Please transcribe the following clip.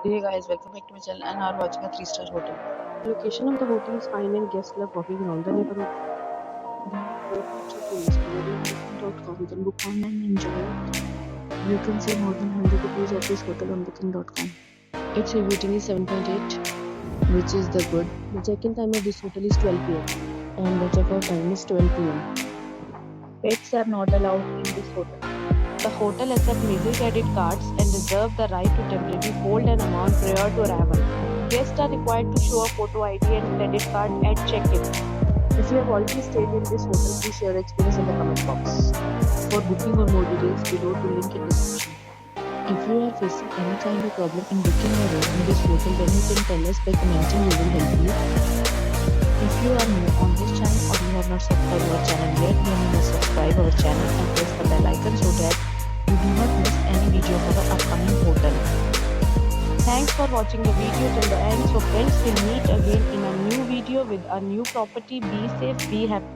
Hey guys, welcome back to my channel and are watching a 3-star hotel. The location of the hotel is fine and guests love walking around the neighborhood. There are 4 types of rooms available on booking.com. You can book online and enjoy it. You can see more than 100 reviews of this hotel on booking.com. Its review rating is 7.8, which is the good. The check-in time of this hotel is 12 p.m. and the check-out time is 12 p.m. Pets are not allowed in this hotel. The hotel accepts major credit cards and reserves the right to temporarily hold an amount prior to arrival. Guests are required to show a photo ID and credit card at check-in. If you have already stayed in this hotel, please share your experience in the comment box. For booking or more details, below to link in description. If you are facing any kind of problem in booking a room in this hotel, then you can tell us by commenting. We will help you. If you are new on this channel or you have not subscribed our channel yet, then you must subscribe our channel and press the bell icon so that you do not miss any video of our upcoming hotel. Thanks for watching the video till the end. So friends, we'll meet again in a new video with a new property. Be safe, be happy.